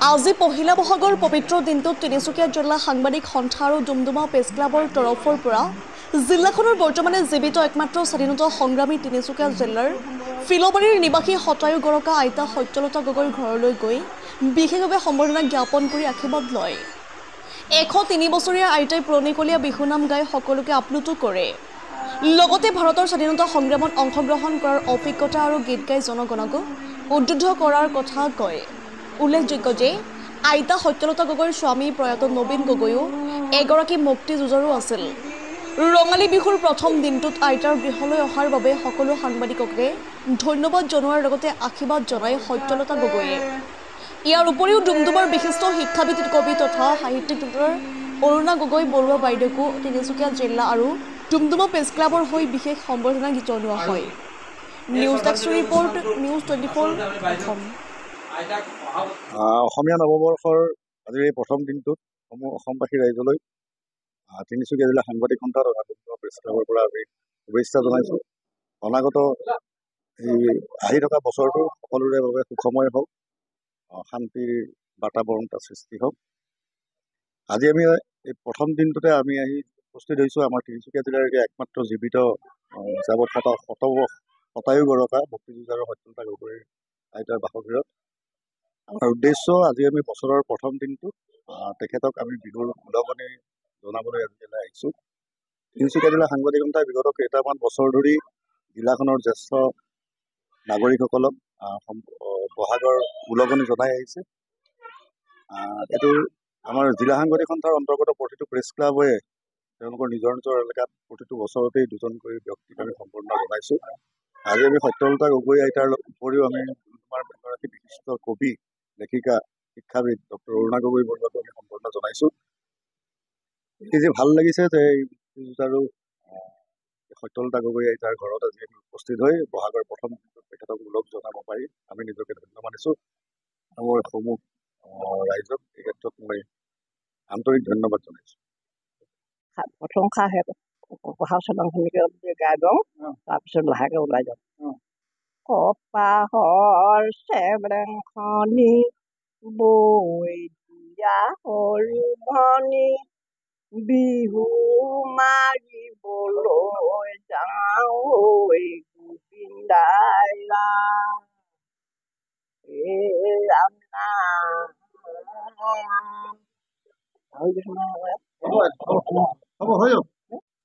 আজি পহিলা বহাগৰ পবিত্ৰ দিনটোত তিনিচুকীয়া জিলা সাংবাদিক সন্থা আৰু ডুমডুমা প্ৰেছ ক্লাবৰ তৰফৰ পৰা জিলাখনৰ বৰ্তমানে জীৱিত একমাত্ৰ স্বাধীনতা সংগ্ৰামী তিনিচুকীয়া জিলাৰ ফিলবাৰীৰ নিবাসী শতায়ু গৰকা আইতা সত্যলতা গগৈৰ ঘৰলৈ গৈ বিশেষভাৱে সম্বৰ্ধনা জ্ঞাপন কৰি আশীৰ্বাদ লয়। 103 বছৰীয়া আইতাই পুৰণিকলীয়া বিহুনাম গাই সকলোকে আপ্লুত কৰে। লগতে ভাৰতৰ স্বাধীনতা সংগ্ৰামত অংশগ্ৰহণ কৰাৰ অভিজ্ঞতা আৰু গীত গাই জনগণক উদ্বুদ্ধ কৰাৰ কথা কয়। উল্লেখযোগ্য যে আইতা সত্যলতা গগৈৰ স্বামী প্ৰয়াত নবীন গগৈও এগৰাকী মুক্তি যুঁজাৰু আছিল। ৰঙালী বিহুৰ প্ৰথম দিনটোত আইতাৰ গৃহলৈ অহাৰ বাবে সকলো সাংবাদিককে ধন্যবাদ জনোৱাৰ লগতে আশীৰ্বাদ জনায় সত্যলতা গগৈয়ে। ইয়াৰ উপৰিও ডুমডুমাৰ বিশিষ্ট শিক্ষাবিদ কবি তথা সাহিত্যিক ডক্টৰ অৰুণা গগৈ বৰুৱা বাইদেউকো তিনিচুকীয়া জিলা আৰু ডুমডুমা প্ৰেছ ক্লাবৰ হৈ বিশেষ সম্বৰ্ধনা জনোৱা হয়। News desk report, news 24 Assam. Assamese নৱবৰ্ষৰ আজিৰ এই প্ৰথম দিনটোত অসমবাসী ৰাইজলৈ তিনিচুকীয়া জিলা সাংবাদিক সন্থা তথা ডুমডুমা প্ৰেছ ক্লাবৰ পৰা আমি শুভেচ্ছা জনাইছোঁ। অনাগত এই আহি থকা বছৰটো সকলোৰে বাবে সুখময় হওক, শান্তিৰ বাতাবৰণ এটা সৃষ্টি হওক। আজি আমি এই প্ৰথম দিনটোতে আমি আহি উপস্থিত হৈছোঁ আমাৰ তিনিচুকীয়া জিলাৰ একমাত্ৰ জীৱিত যাৱত শতায়ু গৰকা মুক্তিযুঁজাৰু সত্যলতা গগৈৰ আইতাৰ বাসগৃহত। আমাৰ উদ্দেশ্য আজি আমি বছৰৰ প্ৰথম দিনটোত তেখেতক আমি বিহুৰ ওলগনি জনাবলৈ আজি ইয়ালৈ আহিছোঁ। তিনিচুকীয়া জিলা সাংবাদিক সন্থাই বিগত কেইটামান বছৰ ধৰি জিলাখনৰ জ্যেষ্ঠ নাগৰিকসকলক বহাগৰ ওলগনি জনাই আহিছে। এইটো আমাৰ জিলা সাংবাদিক সন্থাৰ অন্তৰ্গত প্ৰতিটো প্ৰেছ ক্লাবে তেওঁলোকৰ নিজৰ নিজৰ এলেকাত প্ৰতিটো বছৰতেই দুজনকৈ ব্যক্তিক আমি সম্বৰ্ধনা জনাইছোঁ। আজি আমি সত্যলতা গগৈ আইতাৰ উপৰিও আমি ডুমডুমাৰ এগৰাকী বিশিষ্ট কবি, লেখিকা, শিক্ষাবিদ ডক্টৰ অৰুণা গগৈ বৰুৱাকো আমি সম্বৰ্ধনা জনাইছোঁ। এই যে ভাল লাগিছে যে এই মুক্তিযুঁজাৰু সত্যলতা গগৈ আইতাৰ ঘৰত আজি আমি উপস্থিত হৈ বহাগৰ প্ৰথম দিনটোত তেখেতক ওলগ জনাব পাৰি আমি নিজকে ধন্য মানিছোঁ। মোৰ সমূহ ৰাইজক এই ক্ষেত্ৰত মই আন্তৰিক ধন্যবাদ জনাইছোঁ। প্ৰথম পঢ়া চলংখনিকে গাই যাওঁ, তাৰপিছত লাহেকে ওলাই যাওঁ। কপাহৰ চেবৰেংখনি বৈ দিয়া সৰু ভনী, বিহু মাৰিবলৈ যাওঁ ঐ গোবিন্দাই ৰাম।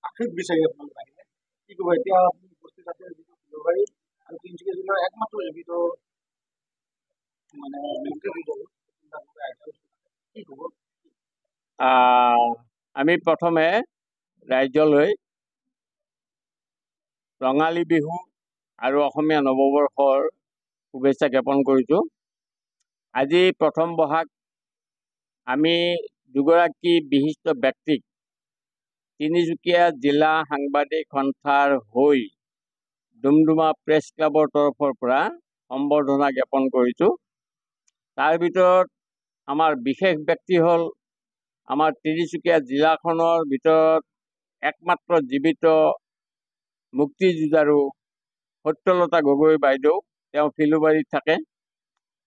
আশীষ বিচাৰি আপোনালোক আহিলে কি ক'ব এতিয়া? আপুনি উপস্থিত আছে ফিলবাৰী আৰু তিনিচুকীয়া জিলাৰ একমাত্ৰ জীৱিত কি ক'ব? আমি প্ৰথমে ৰাজ্যলৈ ৰঙালী বিহু আৰু অসমীয়া নৱবৰ্ষৰ শুভেচ্ছা জ্ঞাপন কৰিছোঁ। আজি প্ৰথম বহাগ আমি দুগৰাকী বিশিষ্ট ব্যক্তিক তিনিচুকীয়া জিলা সাংবাদিক সন্থাৰ হৈ ডুমডুমা প্ৰেছ ক্লাবৰ তৰফৰ পৰা সম্বৰ্ধনা জ্ঞাপন কৰিছোঁ। তাৰ ভিতৰত আমাৰ বিশেষ ব্যক্তি হ'ল আমাৰ তিনিচুকীয়া জিলাখনৰ ভিতৰত একমাত্ৰ জীৱিত মুক্তিযুঁজাৰু সত্যলতা গগৈ বাইদেউ। তেওঁ ফিলবাৰীত থাকে।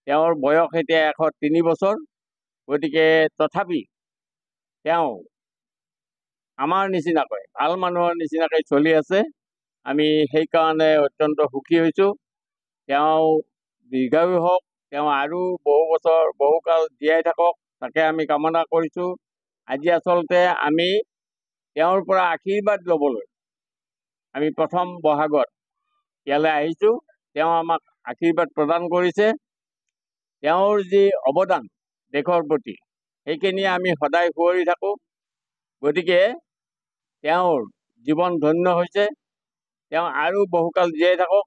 তেওঁৰ বয়স এতিয়া 103 বছৰ। গতিকে তথাপি তেওঁ আমাৰ নিচিনাকৈ ভাল মানুহৰ নিচিনাকৈ চলি আছে। আমি সেইকাৰণে অত্যন্ত সুখী হৈছোঁ। তেওঁ দীৰ্ঘায়ু হওক, তেওঁ আৰু বহু বছৰ বহুকাল জীয়াই থাকক, তাকে আমি কামনা কৰিছোঁ। আজি আচলতে আমি তেওঁৰ পৰা আশীৰ্বাদ ল'বলৈ আমি প্ৰথম বহাগত ইয়ালৈ আহিছোঁ। তেওঁ আমাক আশীৰ্বাদ প্ৰদান কৰিছে। তেওঁৰ যি অৱদান দেশৰ প্ৰতি সেইখিনি আমি সদায় সোঁৱৰি থাকোঁ। গতিকে তেওঁৰ জীৱন ধন্য হৈছে। তেওঁ আৰু বহুকাল জীয়াই থাকক।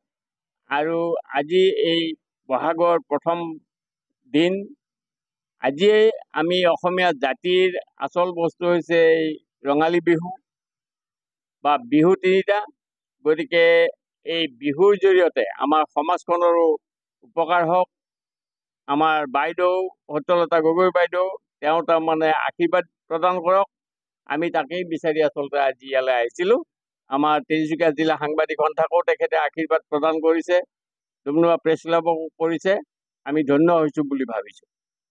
আৰু আজি এই বহাগৰ প্ৰথম দিন, আজিয়েই আমি অসমীয়া জাতিৰ আচল বস্তু হৈছে এই ৰঙালী বিহু বা বিহু তিনিটা। গতিকে এই বিহুৰ জৰিয়তে আমাৰ সমাজখনৰো উপকাৰ হওক। আমাৰ বাইদেউ সত্যলতা গগৈ বাইদেউ তেওঁ তাৰমানে আশীৰ্বাদ প্ৰদান কৰক, আমি তাকেই বিচাৰি আচলতে আজি ইয়ালৈ আহিছিলোঁ। আমাৰ তিনিচুকীয়া জিলা সাংবাদিক সন্থাকো তেখেতে আশীৰ্বাদ প্ৰদান কৰিছে, ডুমডুমা প্ৰেছ ক্লাবকো কৰিছে। আমি ধন্য হৈছোঁ বুলি ভাবিছোঁ।